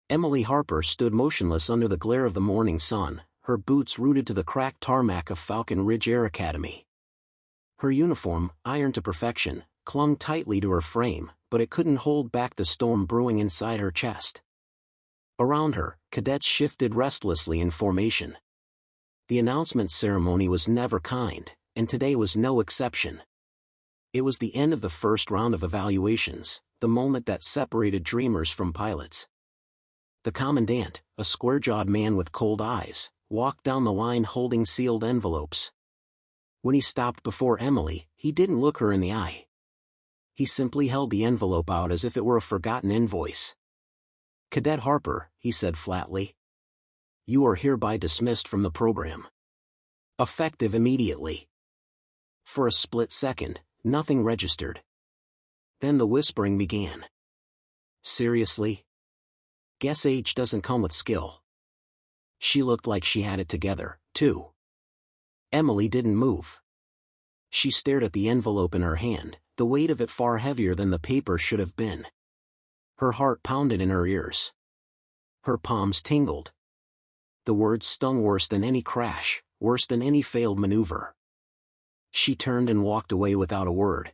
Emily Harper stood motionless under the glare of the morning sun, her boots rooted to the cracked tarmac of Falcon Ridge Air Academy. Her uniform, ironed to perfection, clung tightly to her frame, but it couldn't hold back the storm brewing inside her chest. Around her, cadets shifted restlessly in formation. The announcement ceremony was never kind, and today was no exception. It was the end of the first round of evaluations, the moment that separated dreamers from pilots. The commandant, a square-jawed man with cold eyes, walked down the line holding sealed envelopes. When he stopped before Emily, he didn't look her in the eye. He simply held the envelope out as if it were a forgotten invoice. "Cadet Harper," he said flatly. "You are hereby dismissed from the program. Effective immediately." For a split second, nothing registered. Then the whispering began. "Seriously? Guess age doesn't come with skill." She looked like she had it together, too. Emily didn't move. She stared at the envelope in her hand, the weight of it far heavier than the paper should have been. Her heart pounded in her ears. Her palms tingled. The words stung worse than any crash, worse than any failed maneuver. She turned and walked away without a word.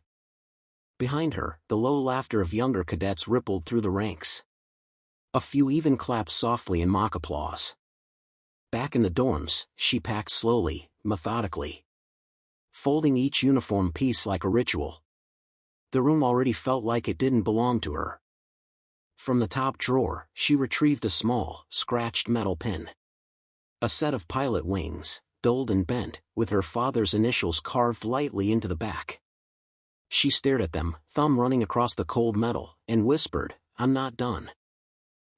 Behind her, the low laughter of younger cadets rippled through the ranks. A few even clapped softly in mock applause. Back in the dorms, she packed slowly, methodically, folding each uniform piece like a ritual. The room already felt like it didn't belong to her. From the top drawer, she retrieved a small, scratched metal pin. A set of pilot wings, dulled and bent, with her father's initials carved lightly into the back. She stared at them, thumb running across the cold metal, and whispered, "I'm not done.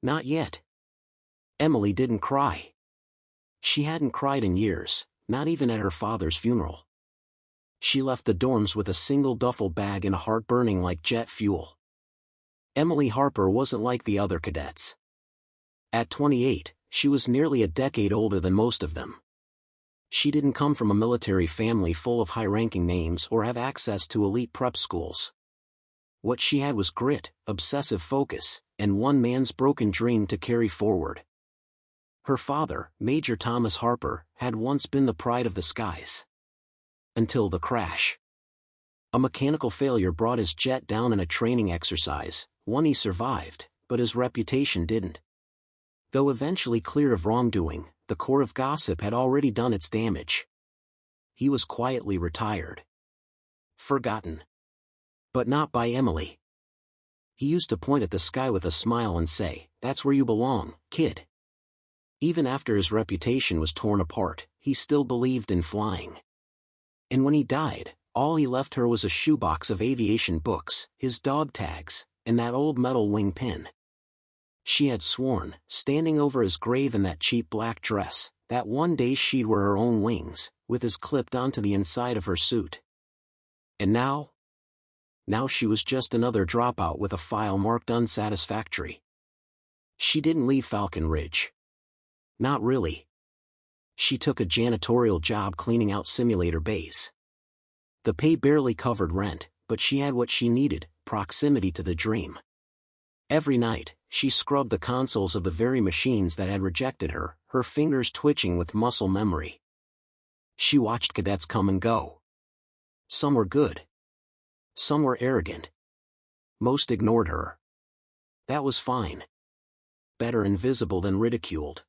Not yet." Emily didn't cry. She hadn't cried in years, not even at her father's funeral. She left the dorms with a single duffel bag and a heart burning like jet fuel. Emily Harper wasn't like the other cadets. At 28, she was nearly a decade older than most of them. She didn't come from a military family full of high-ranking names or have access to elite prep schools. What she had was grit, obsessive focus, and one man's broken dream to carry forward. Her father, Major Thomas Harper, had once been the pride of the skies. Until the crash. A mechanical failure brought his jet down in a training exercise, one he survived, but his reputation didn't. Though eventually clear of wrongdoing, the core of gossip had already done its damage. He was quietly retired. Forgotten. But not by Emily. He used to point at the sky with a smile and say, "That's where you belong, kid." Even after his reputation was torn apart, he still believed in flying. And when he died, all he left her was a shoebox of aviation books, his dog tags, and that old metal wing pin. She had sworn, standing over his grave in that cheap black dress, that one day she'd wear her own wings, with his clipped onto the inside of her suit. And now? Now she was just another dropout with a file marked unsatisfactory. She didn't leave Falcon Ridge. Not really. She took a janitorial job cleaning out simulator bays. The pay barely covered rent, but she had what she needed, proximity to the dream. Every night, she scrubbed the consoles of the very machines that had rejected her, her fingers twitching with muscle memory. She watched cadets come and go. Some were good. Some were arrogant. Most ignored her. That was fine. Better invisible than ridiculed.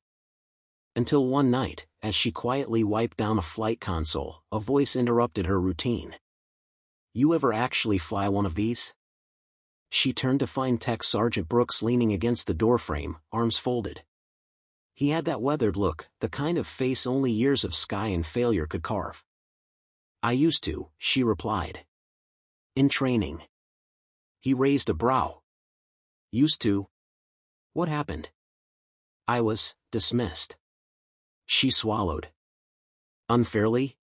Until one night, as she quietly wiped down a flight console, a voice interrupted her routine. "You ever actually fly one of these?" She turned to find Tech Sergeant Brooks leaning against the doorframe, arms folded. He had that weathered look, the kind of face only years of sky and failure could carve. "I used to," she replied. "In training." He raised a brow. "Used to? What happened?" "I was dismissed." She swallowed. "Unfairly?"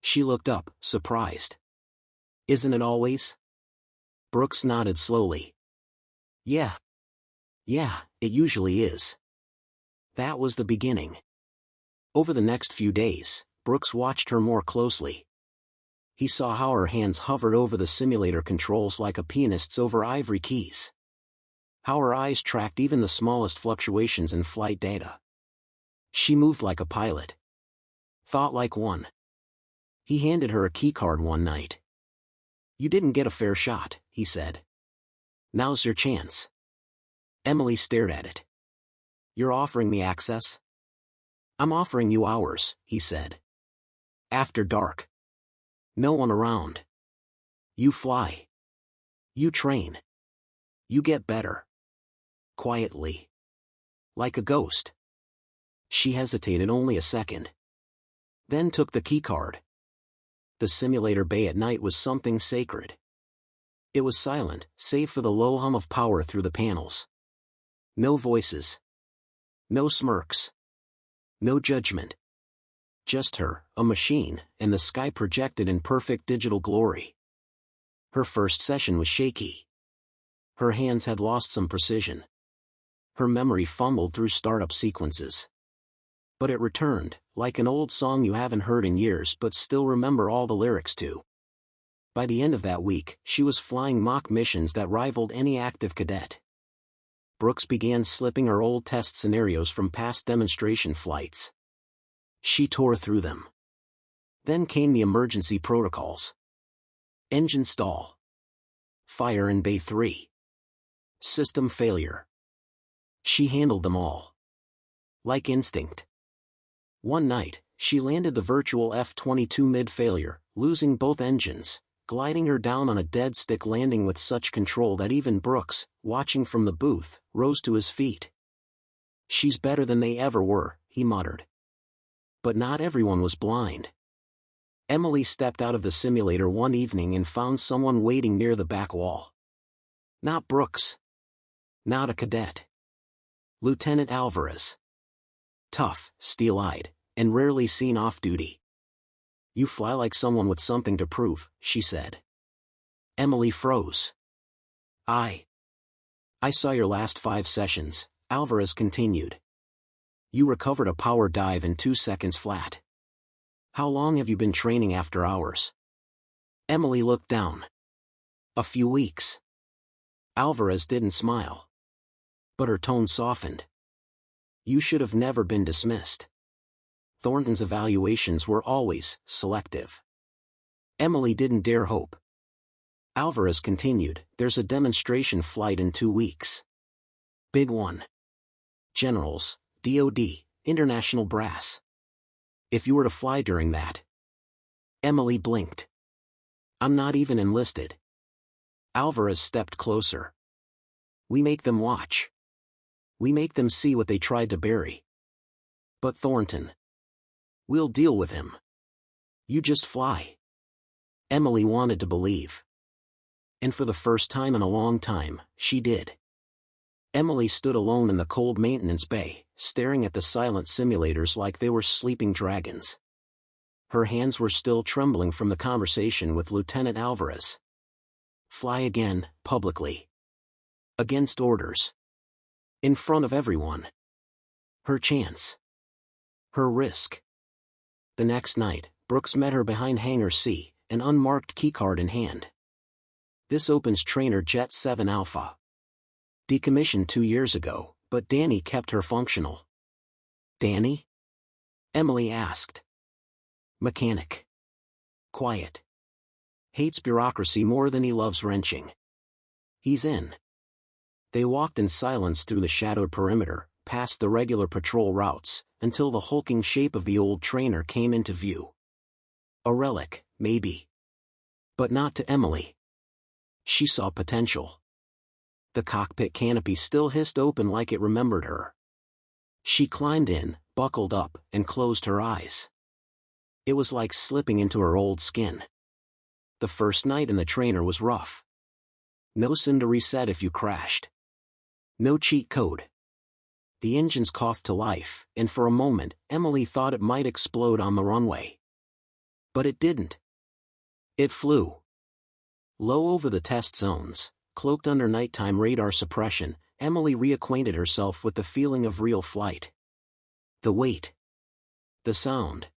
She looked up, surprised. "Isn't it always?" Brooks nodded slowly. Yeah, it usually is." That was the beginning. Over the next few days, Brooks watched her more closely. He saw how her hands hovered over the simulator controls like a pianist's over ivory keys. how her eyes tracked even the smallest fluctuations in flight data. She moved like a pilot. Thought like one. He handed her a keycard one night. "You didn't get a fair shot," he said. "Now's your chance." Emily stared at it. "You're offering me access?" "I'm offering you hours," he said. "After dark. No one around. You fly. You train. You get better. Quietly. Like a ghost." She hesitated only a second. Then took the keycard. The simulator bay at night was something sacred. It was silent, save for the low hum of power through the panels. No voices. No smirks. No judgment. Just her, a machine, and the sky projected in perfect digital glory. Her first session was shaky. Her hands had lost some precision. Her memory fumbled through startup sequences. But it returned, like an old song you haven't heard in years but still remember all the lyrics to. By the end of that week, she was flying mock missions that rivaled any active cadet. Brooks began slipping her old test scenarios from past demonstration flights. She tore through them. Then came the emergency protocols. Engine stall. Fire in Bay 3. System failure. She handled them all. Like instinct. One night, she landed the virtual F-22 mid-failure, losing both engines, gliding her down on a dead stick landing with such control that even Brooks, watching from the booth, rose to his feet. "She's better than they ever were," he muttered. But not everyone was blind. Emily stepped out of the simulator one evening and found someone waiting near the back wall. Not Brooks. Not a cadet. Lieutenant Alvarez. Tough, steel-eyed, and rarely seen off-duty. "You fly like someone with something to prove," she said. Emily froze. I saw your last 5 sessions," Alvarez continued. "You recovered a power dive in 2 seconds flat. How long have you been training after hours?" Emily looked down. "A few weeks." Alvarez didn't smile. But her tone softened. "You should have never been dismissed. Thornton's evaluations were always selective." Emily didn't dare hope. Alvarez continued, "There's a demonstration flight in 2 weeks. Big one. Generals, DoD, international brass. If you were to fly during that." Emily blinked. "I'm not even enlisted." Alvarez stepped closer. "We make them watch. We make them see what they tried to bury. But Thornton. We'll deal with him. You just fly." Emily wanted to believe. And for the first time in a long time, she did. Emily stood alone in the cold maintenance bay, staring at the silent simulators like they were sleeping dragons. Her hands were still trembling from the conversation with Lieutenant Alvarez. Fly again, publicly. Against orders. In front of everyone. Her chance. Her risk. The next night, Brooks met her behind Hangar C, an unmarked keycard in hand. "This opens trainer Jet 7 Alpha. Decommissioned 2 years ago, but Danny kept her functional." "Danny?" Emily asked. "Mechanic. Quiet. Hates bureaucracy more than he loves wrenching. He's in." They walked in silence through the shadowed perimeter, past the regular patrol routes, until the hulking shape of the old trainer came into view. A relic, maybe. But not to Emily. She saw potential. The cockpit canopy still hissed open like it remembered her. She climbed in, buckled up, and closed her eyes. It was like slipping into her old skin. The first night in the trainer was rough. No SIM to reset if you crashed. No cheat code. The engines coughed to life, and for a moment, Emily thought it might explode on the runway. But it didn't. It flew. Low over the test zones, cloaked under nighttime radar suppression, Emily reacquainted herself with the feeling of real flight. The weight. The sound.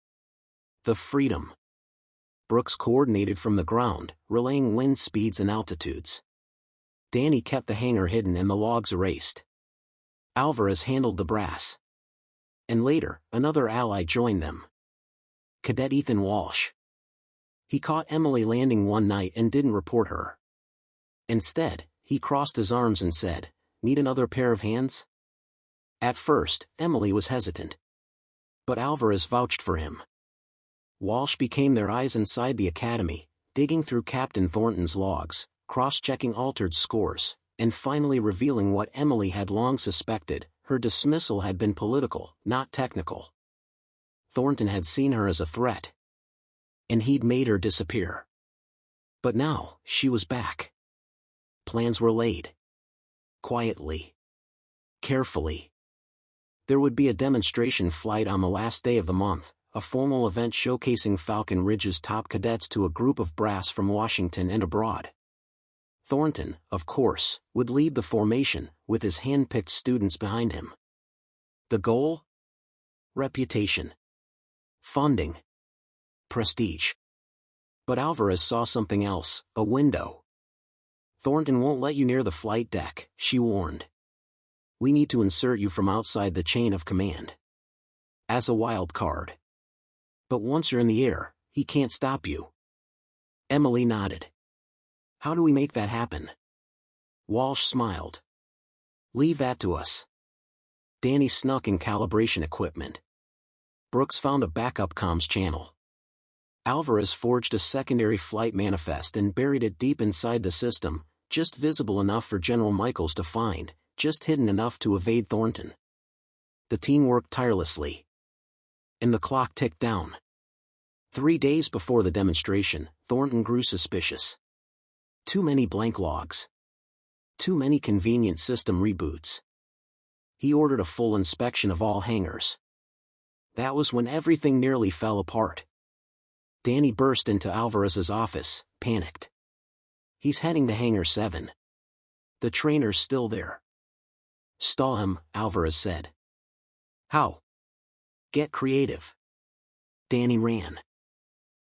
The freedom. Brooks coordinated from the ground, relaying wind speeds and altitudes. Danny kept the hangar hidden and the logs erased. Alvarez handled the brass. And later, another ally joined them. Cadet Ethan Walsh. He caught Emily landing one night and didn't report her. Instead, he crossed his arms and said, "Need another pair of hands?" At first, Emily was hesitant. But Alvarez vouched for him. Walsh became their eyes inside the academy, digging through Captain Thornton's logs, cross-checking altered scores, and finally revealing what Emily had long suspected: her dismissal had been political, not technical. Thornton had seen her as a threat. And he'd made her disappear. But now, she was back. Plans were laid. Quietly. Carefully. There would be a demonstration flight on the last day of the month, a formal event showcasing Falcon Ridge's top cadets to a group of brass from Washington and abroad. Thornton, of course, would lead the formation, with his hand-picked students behind him. The goal? Reputation. Funding. Prestige. But Alvarez saw something else: a window. "Thornton won't let you near the flight deck," she warned. "We need to insert you from outside the chain of command. As a wild card. But once you're in the air, he can't stop you." Emily nodded. "How do we make that happen?" Walsh smiled. "Leave that to us." Danny snuck in calibration equipment. Brooks found a backup comms channel. Alvarez forged a secondary flight manifest and buried it deep inside the system, just visible enough for General Michaels to find, just hidden enough to evade Thornton. The team worked tirelessly. And the clock ticked down. 3 days before the demonstration, Thornton grew suspicious. Too many blank logs. Too many convenient system reboots. He ordered a full inspection of all hangars. That was when everything nearly fell apart. Danny burst into Alvarez's office, panicked. "He's heading to Hangar 7. The trainer's still there." "Stall him," Alvarez said. "How?" "Get creative." Danny ran.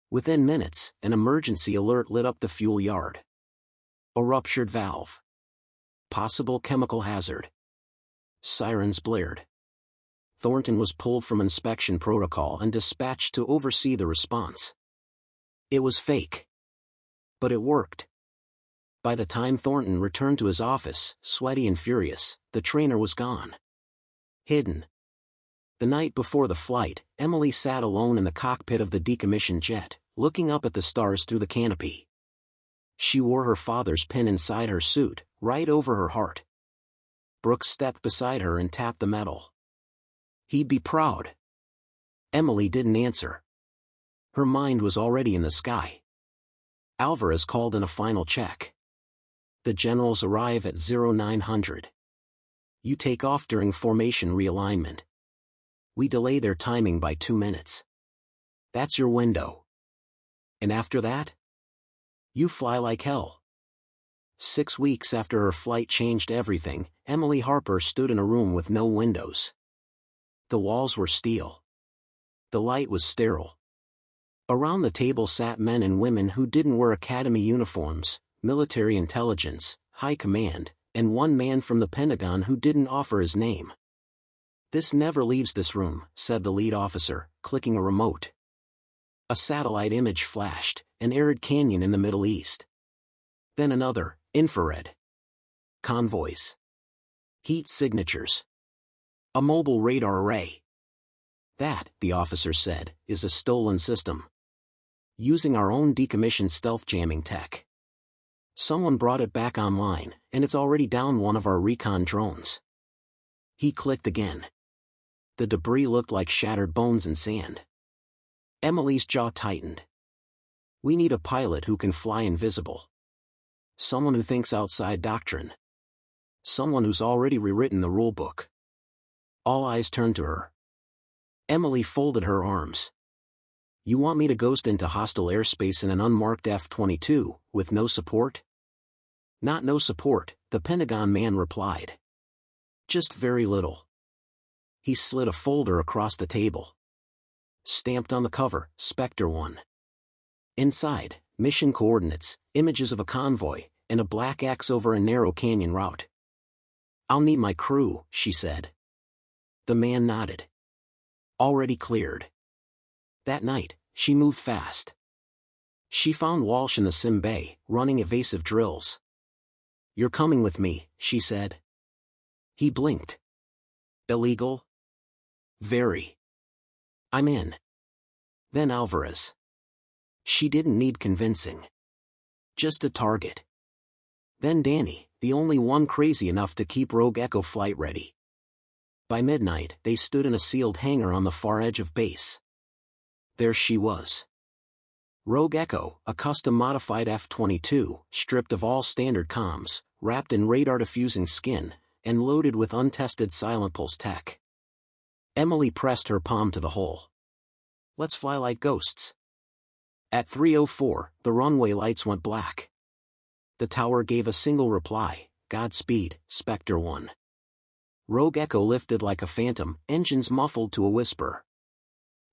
Within minutes, an emergency alert lit up the fuel yard. A ruptured valve. Possible chemical hazard. Sirens blared. Thornton was pulled from inspection protocol and dispatched to oversee the response. It was fake. But it worked. By the time Thornton returned to his office, sweaty and furious, the trainer was gone. Hidden. The night before the flight, Emily sat alone in the cockpit of the decommissioned jet, looking up at the stars through the canopy. She wore her father's pin inside her suit, right over her heart. Brooks stepped beside her and tapped the metal. He'd be proud. Emily didn't answer. Her mind was already in the sky. Alvarez called in a final check. "The generals arrive at 0900. You take off during formation realignment. We delay their timing by 2 minutes. That's your window. And after that? You fly like hell." 6 weeks after her flight changed everything, Emily Harper stood in a room with no windows. The walls were steel. The light was sterile. Around the table sat men and women who didn't wear academy uniforms, military intelligence, high command, and one man from the Pentagon who didn't offer his name. "This never leaves this room," said the lead officer, clicking a remote. A satellite image flashed, an arid canyon in the Middle East. Then another, infrared. Convoys. Heat signatures. A mobile radar array. "That," the officer said, "is a stolen system. Using our own decommissioned stealth jamming tech. Someone brought it back online, and it's already down one of our recon drones." He clicked again. The debris looked like shattered bones and sand. Emily's jaw tightened. "We need a pilot who can fly invisible. Someone who thinks outside doctrine. Someone who's already rewritten the rulebook." All eyes turned to her. Emily folded her arms. "You want me to ghost into hostile airspace in an unmarked F-22, with no support?" "Not no support," the Pentagon man replied. "Just very little." He slid a folder across the table. Stamped on the cover, Spectre 1. Inside, mission coordinates, images of a convoy, and a black axe over a narrow canyon route. "I'll need my crew," she said. The man nodded. "Already cleared." That night, she moved fast. She found Walsh in the Sim Bay, running evasive drills. "You're coming with me," she said. He blinked. "Illegal?" "Very." "I'm in." Then Alvarez. She didn't need convincing. Just a target. Then Danny, the only one crazy enough to keep Rogue Echo flight ready. By midnight, they stood in a sealed hangar on the far edge of base. There she was. Rogue Echo, a custom-modified F-22, stripped of all standard comms, wrapped in radar-diffusing skin, and loaded with untested silent pulse tech. Emily pressed her palm to the hull. "Let's fly like ghosts." At 3:04, the runway lights went black. The tower gave a single reply, "Godspeed, Spectre 1." Rogue Echo lifted like a phantom, engines muffled to a whisper.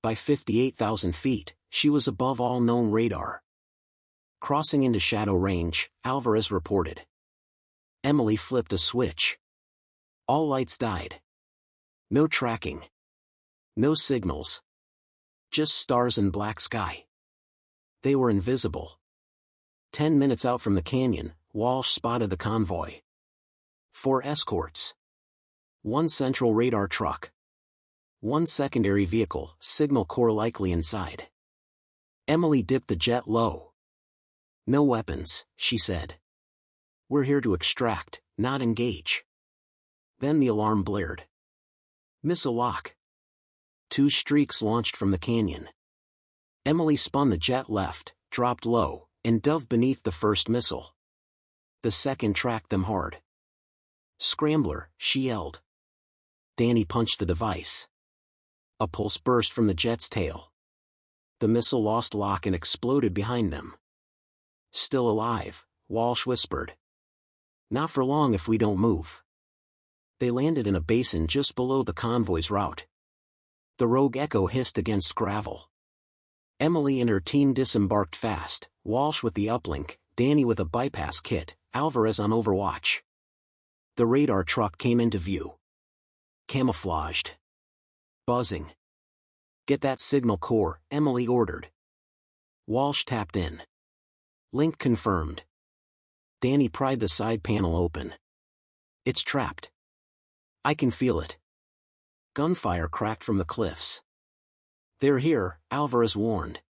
By 58,000 feet, she was above all known radar. Crossing into shadow range, Alvarez reported. Emily flipped a switch. All lights died. No tracking. No signals. Just stars and black sky. They were invisible. 10 minutes out from the canyon, Walsh spotted the convoy. 4 escorts. 1 central radar truck. 1 secondary vehicle, signal corps likely inside. Emily dipped the jet low. "No weapons," she said. "We're here to extract, not engage." Then the alarm blared. Missile lock. 2 streaks launched from the canyon. Emily spun the jet left, dropped low, and dove beneath the first missile. The second tracked them hard. "Scrambler," she yelled. Danny punched the device. A pulse burst from the jet's tail. The missile lost lock and exploded behind them. "Still alive," Walsh whispered. "Not for long if we don't move." They landed in a basin just below the convoy's route. The Rogue Echo hissed against gravel. Emily and her team disembarked fast, Walsh with the uplink, Danny with a bypass kit, Alvarez on overwatch. The radar truck came into view. Camouflaged. Buzzing. "Get that signal core," Emily ordered. Walsh tapped in. Link confirmed. Danny pried the side panel open. "It's trapped. I can feel it." Gunfire cracked from the cliffs. "They're here," Alvarez warned.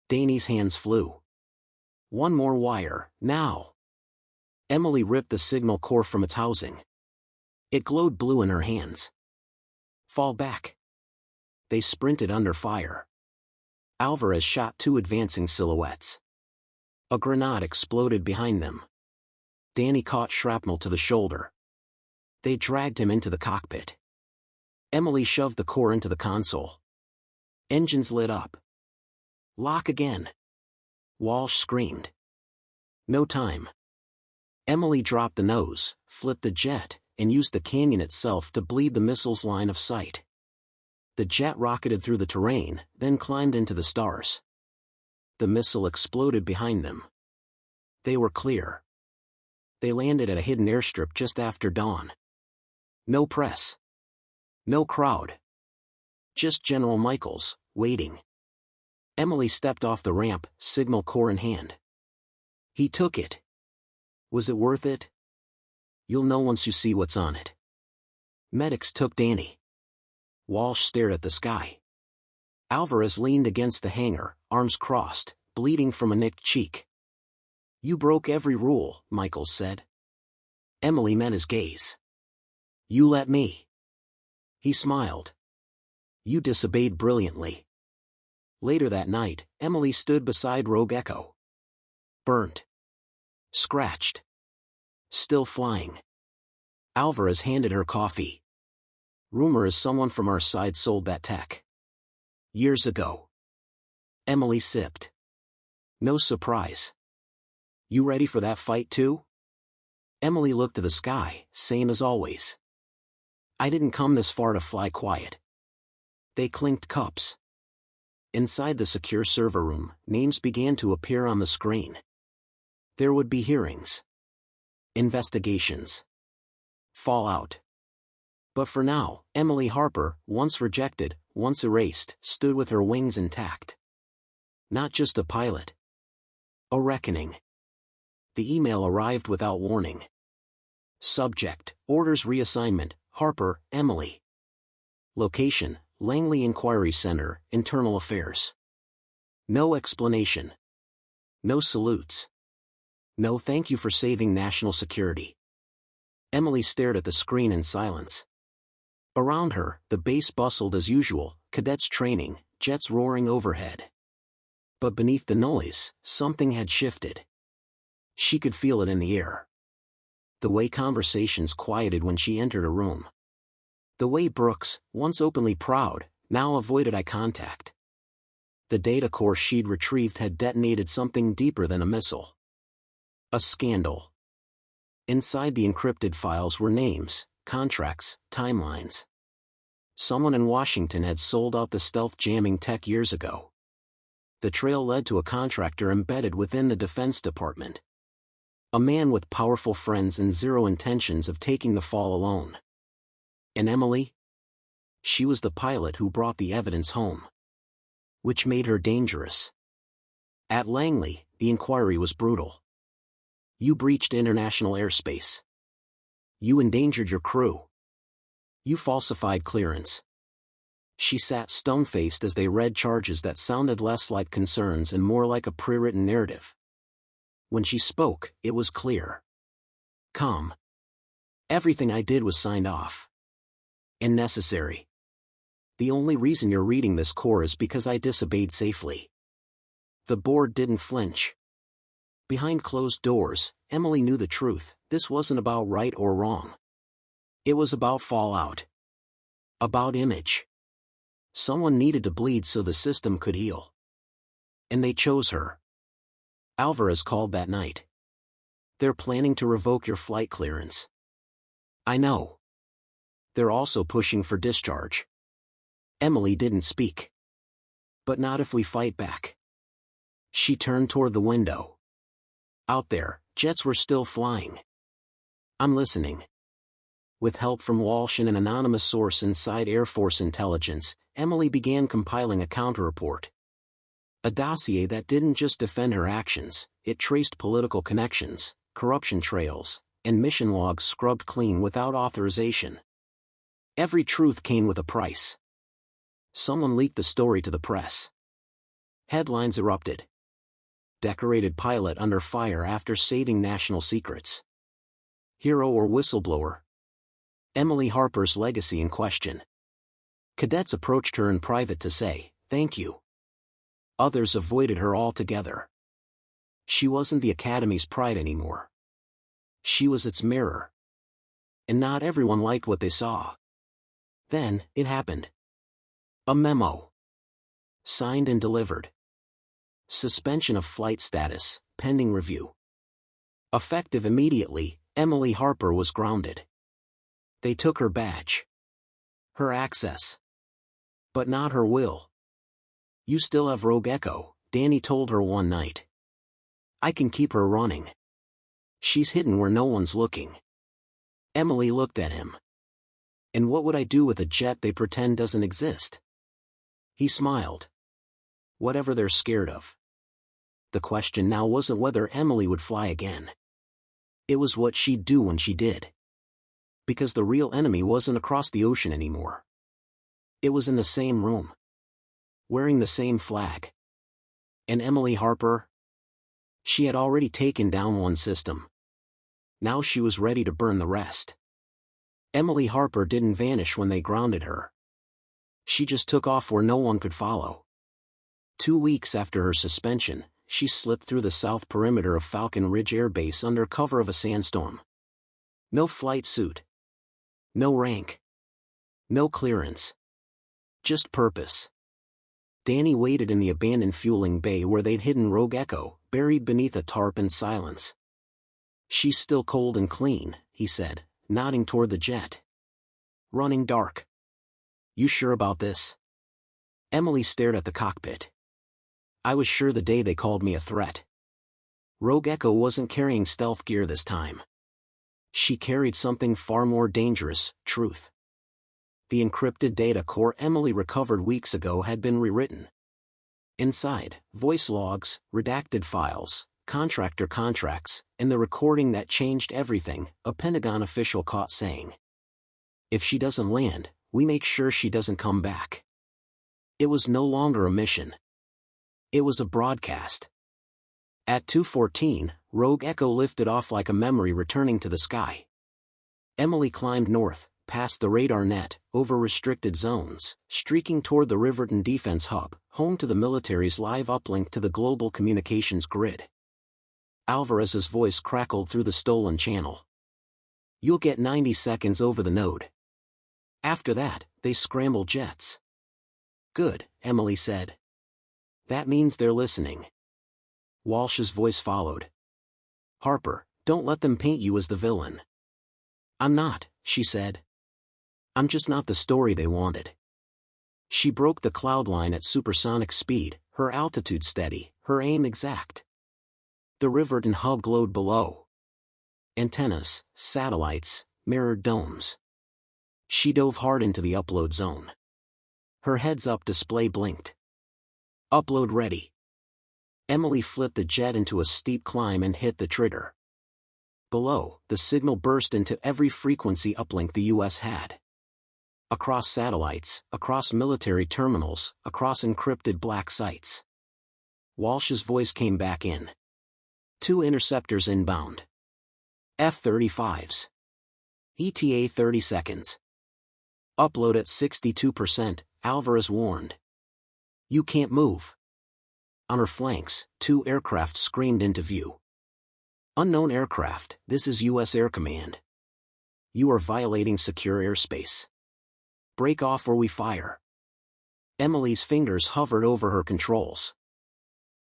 Danny's hands flew. "One more wire, now." Emily ripped the signal core from its housing. It glowed blue in her hands. "Fall back." They sprinted under fire. Alvarez shot 2 advancing silhouettes. A grenade exploded behind them. Danny caught shrapnel to the shoulder. They dragged him into the cockpit. Emily shoved the core into the console. Engines lit up. "Lock again." Walsh screamed. No time. Emily dropped the nose, flipped the jet, and used the canyon itself to bleed the missile's line of sight. The jet rocketed through the terrain, then climbed into the stars. The missile exploded behind them. They were clear. They landed at a hidden airstrip just after dawn. No press. No crowd. Just General Michaels, waiting. Emily stepped off the ramp, signal core in hand. He took it. Was it worth it? You'll know once you see what's on it. Medics took Danny. Walsh stared at the sky. Alvarez leaned against the hangar, arms crossed, bleeding from a nicked cheek. "You broke every rule," Michaels said. Emily met his gaze. "You let me." He smiled. "You disobeyed brilliantly." Later that night, Emily stood beside Rogue Echo. Burnt. Scratched. Still flying. Alvarez handed her coffee. "Rumor is someone from our side sold that tech. Years ago." Emily sipped. "No surprise. You ready for that fight too?" Emily looked to the sky, same as always. "I didn't come this far to fly quiet." They clinked cups. Inside the secure server room, names began to appear on the screen. There would be hearings. Investigations. Fallout. But for now, Emily Harper, once rejected, once erased, stood with her wings intact. Not just a pilot. A reckoning. The email arrived without warning. Subject: Orders Reassignment, Harper, Emily. Location: Langley Inquiry Center, Internal Affairs. No explanation. No salutes. No thank you for saving national security. Emily stared at the screen in silence. Around her, the base bustled as usual, cadets training, jets roaring overhead. But beneath the noise, something had shifted. She could feel it in the air. The way conversations quieted when she entered a room. The way Brooks, once openly proud, now avoided eye contact. The data core she'd retrieved had detonated something deeper than a missile. A scandal. Inside the encrypted files were names, contracts, timelines. Someone in Washington had sold out the stealth jamming tech years ago. The trail led to a contractor embedded within the Defense Department. A man with powerful friends and zero intentions of taking the fall alone. And Emily? She was the pilot who brought the evidence home. Which made her dangerous. At Langley, the inquiry was brutal. You breached international airspace. You endangered your crew. You falsified clearance. She sat stone-faced as they read charges that sounded less like concerns and more like a pre-written narrative. When she spoke, it was clear. Calm. Everything I did was signed off. And necessary. The only reason you're reading this core is because I disobeyed safely. The board didn't flinch. Behind closed doors, Emily knew the truth. This wasn't about right or wrong. It was about fallout. About image. Someone needed to bleed so the system could heal. And they chose her. Alvarez called that night. They're planning to revoke your flight clearance. I know. They're also pushing for discharge. Emily didn't speak. But not if we fight back. She turned toward the window. Out there, jets were still flying. I'm listening. With help from Walsh and an anonymous source inside Air Force intelligence, Emily began compiling a counter-report. A dossier that didn't just defend her actions, it traced political connections, corruption trails, and mission logs scrubbed clean without authorization. Every truth came with a price. Someone leaked the story to the press. Headlines erupted. Decorated pilot under fire after saving national secrets. Hero or whistleblower? Emily Harper's legacy in question. Cadets approached her in private to say, "Thank you." Others avoided her altogether. She wasn't the Academy's pride anymore. She was its mirror. And not everyone liked what they saw. Then, it happened. A memo. Signed and delivered. Suspension of flight status, pending review. Effective immediately, Emily Harper was grounded. They took her badge. Her access. But not her will. You still have Rogue Echo, Danny told her one night. I can keep her running. She's hidden where no one's looking. Emily looked at him. And what would I do with a jet they pretend doesn't exist? He smiled. Whatever they're scared of. The question now wasn't whether Emily would fly again. It was what she'd do when she did. Because the real enemy wasn't across the ocean anymore. It was in the same room. Wearing the same flag. And Emily Harper? She had already taken down one system. Now she was ready to burn the rest. Emily Harper didn't vanish when they grounded her. She just took off where no one could follow. 2 weeks after her suspension, she slipped through the south perimeter of Falcon Ridge Air Base under cover of a sandstorm. No flight suit. No rank. No clearance. Just purpose. Danny waited in the abandoned fueling bay where they'd hidden Rogue Echo, buried beneath a tarp in silence. She's still cold and clean, he said, nodding toward the jet. Running dark. You sure about this? Emily stared at the cockpit. I was sure the day they called me a threat. Rogue Echo wasn't carrying stealth gear this time. She carried something far more dangerous: truth. The encrypted data core Emily recovered weeks ago had been rewritten. Inside, voice logs, redacted files, contractor contracts, and the recording that changed everything, a Pentagon official caught saying. If she doesn't land, we make sure she doesn't come back. It was no longer a mission. It was a broadcast. At 2:14, Rogue Echo lifted off like a memory returning to the sky. Emily climbed north, past the radar net, over restricted zones, streaking toward the Riverton Defense Hub, home to the military's live uplink to the global communications grid. Alvarez's voice crackled through the stolen channel. You'll get 90 seconds over the node. After that, they scramble jets. Good, Emily said. That means they're listening. Walsh's voice followed. Harper, don't let them paint you as the villain. I'm not, she said. I'm just not the story they wanted. She broke the cloud line at supersonic speed, her altitude steady, her aim exact. The Riverton hub glowed below. Antennas, satellites, mirrored domes. She dove hard into the upload zone. Her heads-up display blinked. Upload ready. Emily flipped the jet into a steep climb and hit the trigger. Below, the signal burst into every frequency uplink the U.S. had. Across satellites, across military terminals, across encrypted black sites. Walsh's voice came back in. 2 interceptors inbound. F-35s. ETA 30 seconds. Upload at 62%, Alvarez warned. You can't move. On her flanks, 2 aircraft screamed into view. Unknown aircraft, this is U.S. Air Command. You are violating secure airspace. Break off or we fire. Emily's fingers hovered over her controls.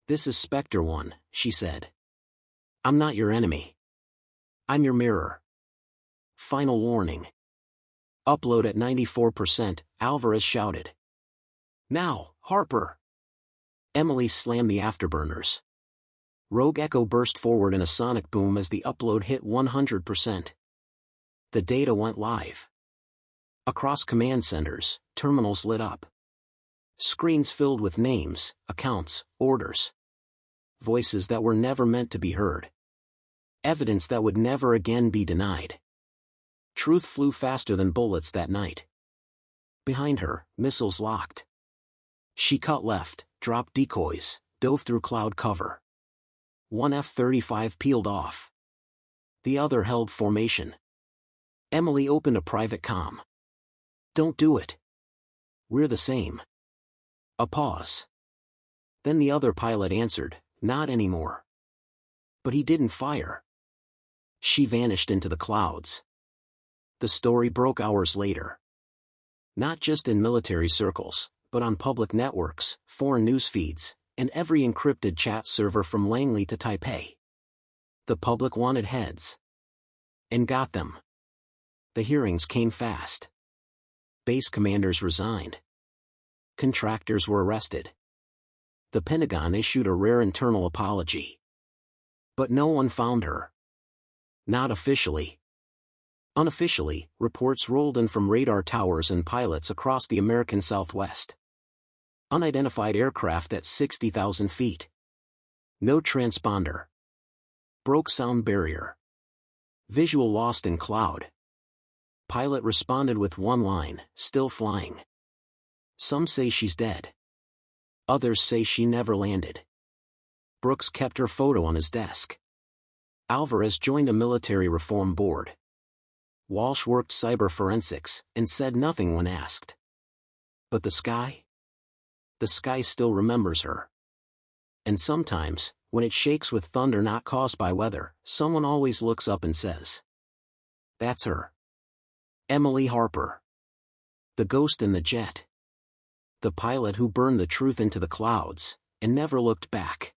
This is Spectre 1, she said. I'm not your enemy. I'm your mirror. Final warning. Upload at 94%, Alvarez shouted. Now, Harper. Emily slammed the afterburners. Rogue Echo burst forward in a sonic boom as the upload hit 100%. The data went live. Across command centers, terminals lit up. Screens filled with names, accounts, orders. Voices that were never meant to be heard. Evidence that would never again be denied. Truth flew faster than bullets that night. Behind her, missiles locked. She cut left, dropped decoys, dove through cloud cover. One F-35 peeled off. The other held formation. Emily opened a private comm. Don't do it. We're the same. A pause. Then the other pilot answered, not anymore. But he didn't fire. She vanished into the clouds. The story broke hours later. Not just in military circles, but on public networks, foreign news feeds, and every encrypted chat server from Langley to Taipei. The public wanted heads. And got them. The hearings came fast. Base commanders resigned. Contractors were arrested. The Pentagon issued a rare internal apology. But no one found her. Not officially. Unofficially, reports rolled in from radar towers and pilots across the American Southwest. Unidentified aircraft at 60,000 feet. No transponder. Broke sound barrier. Visual lost in cloud. Pilot responded with one line, still flying. Some say she's dead. Others say she never landed. Brooks kept her photo on his desk. Alvarez joined a military reform board. Walsh worked cyber forensics, and said nothing when asked. But the sky? The sky still remembers her. And sometimes, when it shakes with thunder not caused by weather, someone always looks up and says, "That's her. Emily Harper. The ghost in the jet. The pilot who burned the truth into the clouds, and never looked back."